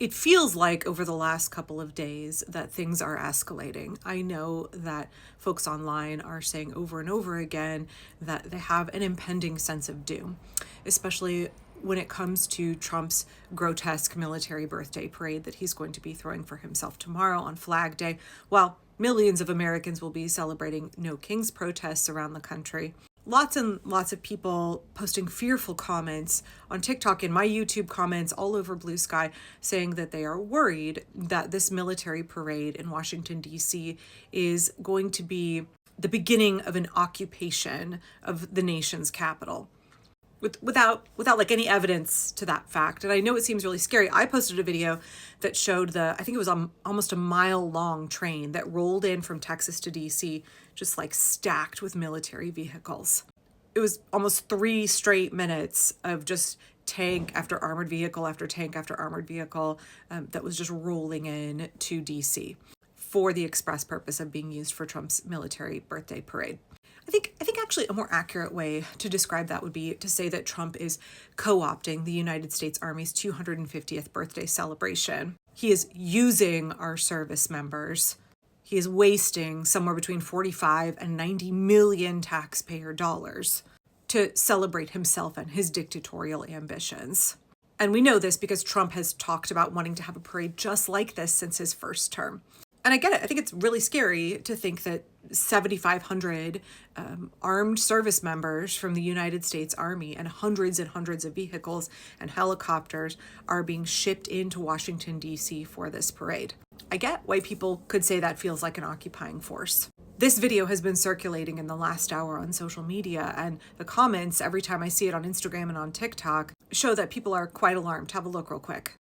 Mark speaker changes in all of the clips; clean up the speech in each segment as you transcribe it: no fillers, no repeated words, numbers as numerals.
Speaker 1: It feels like over the last couple of days that things are escalating. I know that folks online are saying over and over again that they have an impending sense of doom, especially when it comes to Trump's grotesque military birthday parade that he's going to be throwing for himself tomorrow on Flag Day, while millions of Americans will be celebrating No Kings protests around the country. Lots and lots of people posting fearful comments on TikTok, in my YouTube comments, all over Blue Sky, saying that they are worried that this military parade in Washington, D.C. is going to be the beginning of an occupation of the nation's capital. Without like any evidence to that fact. And I know it seems really scary. I posted a video that showed I think it was almost a mile long train that rolled in from Texas to DC, just like stacked with military vehicles. It was almost 3 straight minutes of just tank after armored vehicle after tank after armored vehicle that was just rolling in to DC for the express purpose of being used for Trump's military birthday parade. I think actually a more accurate way to describe that would be to say that Trump is co-opting the United States Army's 250th birthday celebration. He is using our service members. He is wasting somewhere between 45 and 90 million taxpayer dollars to celebrate himself and his dictatorial ambitions. And we know this because Trump has talked about wanting to have a parade just like this since his first term. And I get it. I think it's really scary to think that 7,500 armed service members from the United States Army and hundreds of vehicles and helicopters are being shipped into Washington, D.C. for this parade. I get why people could say that feels like an occupying force. This video has been circulating in the last hour on social media, and the comments, every time I see it on Instagram and on TikTok, show that people are quite alarmed. Have a look real quick.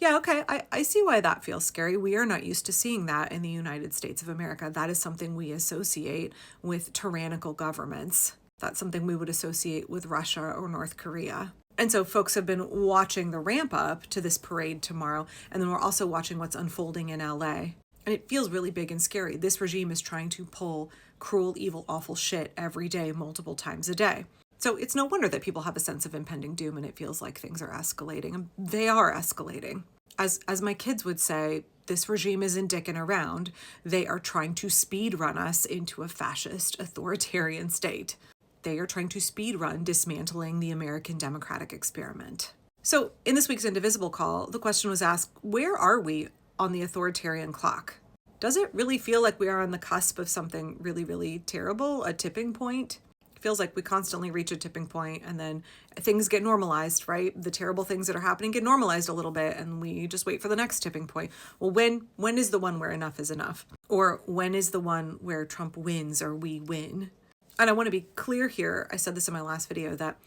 Speaker 1: Yeah, okay, I see why that feels scary. We are not used to seeing that in the United States of America. That is something we associate with tyrannical governments. That's something we would associate with Russia or North Korea. And so folks have been watching the ramp up to this parade tomorrow, and then we're also watching what's unfolding in LA. And it feels really big and scary. This regime is trying to pull cruel, evil, awful shit every day, multiple times a day. So it's no wonder that people have a sense of impending doom and it feels like things are escalating. And they are escalating. As my kids would say, this regime isn't dicking around. They are trying to speed run us into a fascist, authoritarian state. They are trying to speed run dismantling the American democratic experiment. So in this week's Indivisible call, the question was asked, where are we on the authoritarian clock? Does it really feel like we are on the cusp of something really, really terrible, a tipping point? Feels like we constantly reach a tipping point and then things get normalized, right? The terrible things that are happening get normalized a little bit and we just wait for the next tipping point. Well, when is the one where enough is enough? Or when is the one where Trump wins or we win? And I want to be clear here. I said this in my last video that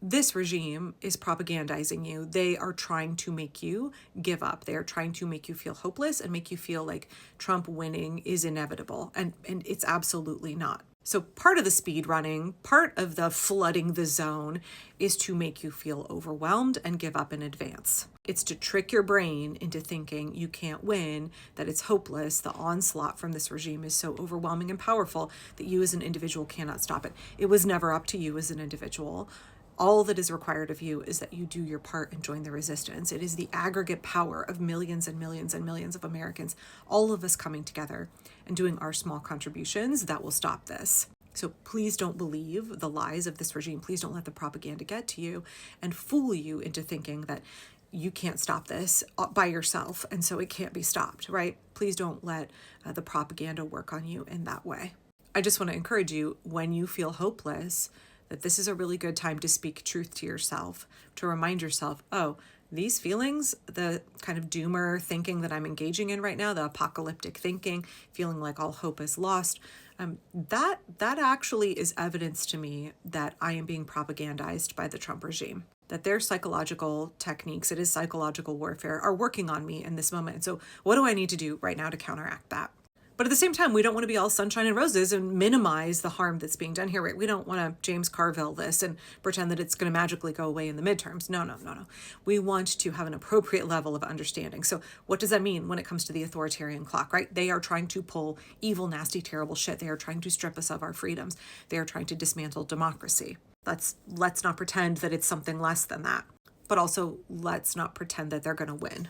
Speaker 1: this regime is propagandizing you. They are trying to make you give up. They are trying to make you feel hopeless and make you feel like Trump winning is inevitable. And it's absolutely not. So part of the speed running, part of the flooding the zone is to make you feel overwhelmed and give up in advance. It's to trick your brain into thinking you can't win, that it's hopeless. The onslaught from this regime is so overwhelming and powerful that you as an individual cannot stop it. It was never up to you as an individual. All that is required of you is that you do your part and join the resistance. It is the aggregate power of millions and millions and millions of Americans, all of us coming together and doing our small contributions that will stop this. So please don't believe the lies of this regime. Please don't let the propaganda get to you and fool you into thinking that you can't stop this by yourself and so it can't be stopped, right? Please don't let the propaganda work on you in that way. I just want to encourage you, when you feel hopeless, that this is a really good time to speak truth to yourself, to remind yourself, oh, these feelings, the kind of doomer thinking that I'm engaging in right now, the apocalyptic thinking, feeling like all hope is lost, that actually is evidence to me that I am being propagandized by the Trump regime, that their psychological techniques, it is psychological warfare, are working on me in this moment. And so what do I need to do right now to counteract that? But at the same time, we don't want to be all sunshine and roses and minimize the harm that's being done here, right? We don't want to James Carville this and pretend that it's going to magically go away in the midterms. No, no, no, no. We want to have an appropriate level of understanding. So what does that mean when it comes to the authoritarian clock, right? They are trying to pull evil, nasty, terrible shit. They are trying to strip us of our freedoms. They are trying to dismantle democracy. Let's not pretend that it's something less than that. But also, let's not pretend that they're going to win.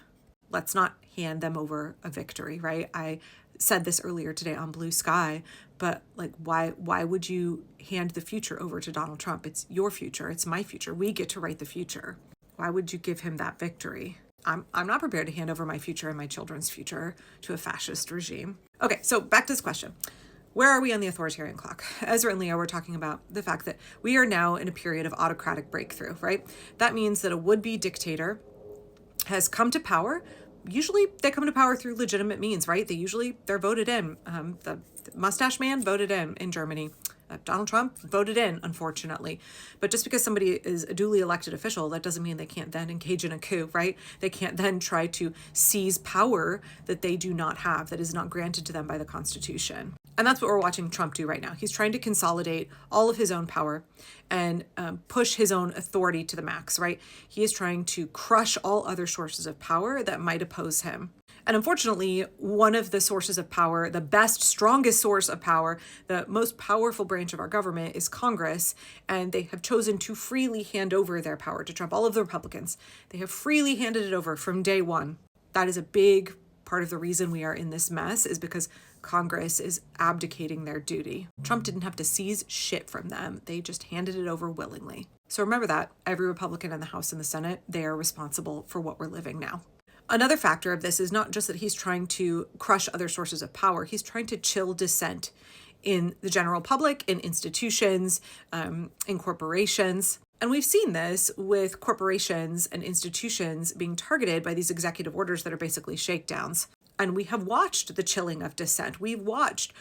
Speaker 1: Let's not hand them over a victory, right? I said this earlier today on Blue Sky, but like, why would you hand the future over to Donald Trump? It's your future. It's my future. We get to write the future. Why would you give him that victory? I'm not prepared to hand over my future and my children's future to a fascist regime. Okay, so back to this question. Where are we on the authoritarian clock? Ezra and Leo were talking about the fact that we are now in a period of autocratic breakthrough, right? That means that a would-be dictator has come to power. Usually they come to power through legitimate means, right? They're voted in. The mustache man voted in Germany. Donald Trump voted in, unfortunately. But just because somebody is a duly elected official, that doesn't mean they can't then engage in a coup, right? They can't then try to seize power that they do not have, that is not granted to them by the Constitution. And that's what we're watching Trump do right now. He's trying to consolidate all of his own power and push his own authority to the max, right? He is trying to crush all other sources of power that might oppose him. And unfortunately, one of the sources of power, the best, strongest source of power, the most powerful branch of our government is Congress, and they have chosen to freely hand over their power to Trump. All of the Republicans, they have freely handed it over from day one. That is a big part of the reason we are in this mess, is because Congress is abdicating their duty. Trump didn't have to seize shit from them. They just handed it over willingly. So remember that. Every Republican in the House and the Senate, they are responsible for what we're living now. Another factor of this is not just that he's trying to crush other sources of power, he's trying to chill dissent in the general public, in institutions, in corporations. And we've seen this with corporations and institutions being targeted by these executive orders that are basically shakedowns. And we have watched the chilling of dissent. We've watched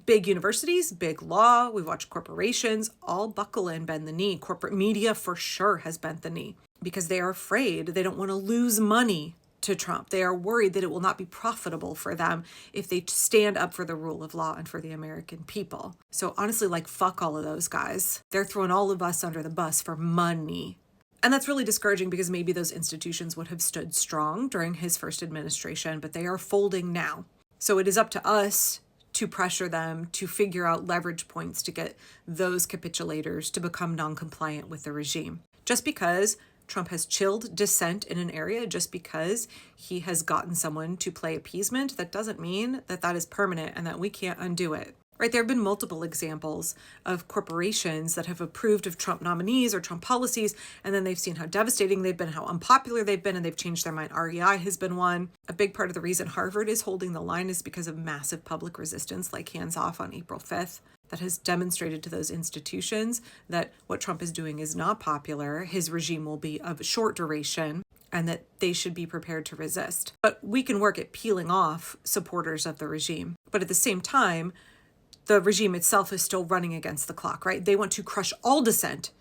Speaker 1: big universities, big law, we've watched corporations all buckle and bend the knee. Corporate media for sure has bent the knee because they are afraid. They don't want to lose money to Trump. They are worried that it will not be profitable for them if they stand up for the rule of law and for the American people. So honestly, like, fuck all of those guys. They're throwing all of us under the bus for money. And that's really discouraging because maybe those institutions would have stood strong during his first administration, but they are folding now. So it is up to us to pressure them to figure out leverage points to get those capitulators to become non-compliant with the regime. Just because Trump has chilled dissent in an area, just because he has gotten someone to play appeasement, that doesn't mean that that is permanent and that we can't undo it. Right? There have been multiple examples of corporations that have approved of Trump nominees or Trump policies, and then they've seen how devastating they've been, how unpopular they've been, and they've changed their mind. REI has been one. A big part of the reason Harvard is holding the line is because of massive public resistance, like Hands Off on April 5th, that has demonstrated to those institutions that what Trump is doing is not popular, his regime will be of short duration, and that they should be prepared to resist. But we can work at peeling off supporters of the regime. But at the same time, the regime itself is still running against the clock, right? They want to crush all dissent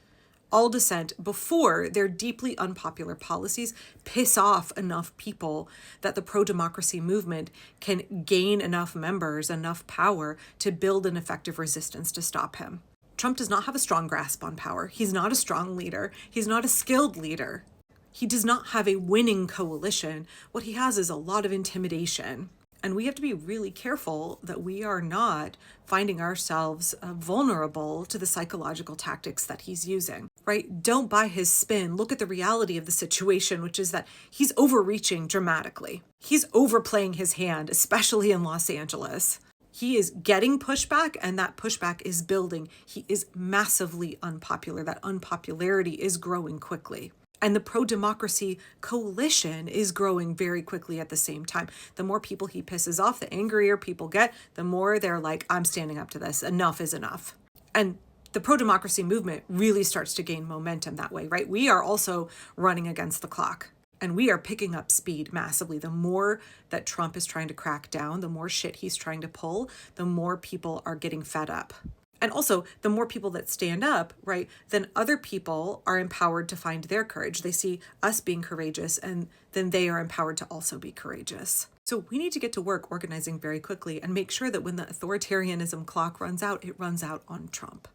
Speaker 1: before their deeply unpopular policies piss off enough people that the pro-democracy movement can gain enough members, enough power to build an effective resistance to stop him. Trump does not have a strong grasp on power. He's not a strong leader. He's not a skilled leader. He does not have a winning coalition. What he has is a lot of intimidation. And we have to be really careful that we are not finding ourselves vulnerable to the psychological tactics that he's using, right? Don't buy his spin. Look at the reality of the situation, which is that he's overreaching dramatically. He's overplaying his hand, especially in Los Angeles. He is getting pushback, and that pushback is building. He is massively unpopular. That unpopularity is growing quickly. And the pro-democracy coalition is growing very quickly at the same time. The more people he pisses off, the angrier people get, the more they're like, I'm standing up to this. Enough is enough. And the pro-democracy movement really starts to gain momentum that way, right? We are also running against the clock. And we are picking up speed massively. The more that Trump is trying to crack down, the more shit he's trying to pull, the more people are getting fed up. And also, the more people that stand up, right, then other people are empowered to find their courage. They see us being courageous, and then they are empowered to also be courageous. So we need to get to work organizing very quickly and make sure that when the authoritarianism clock runs out, it runs out on Trump.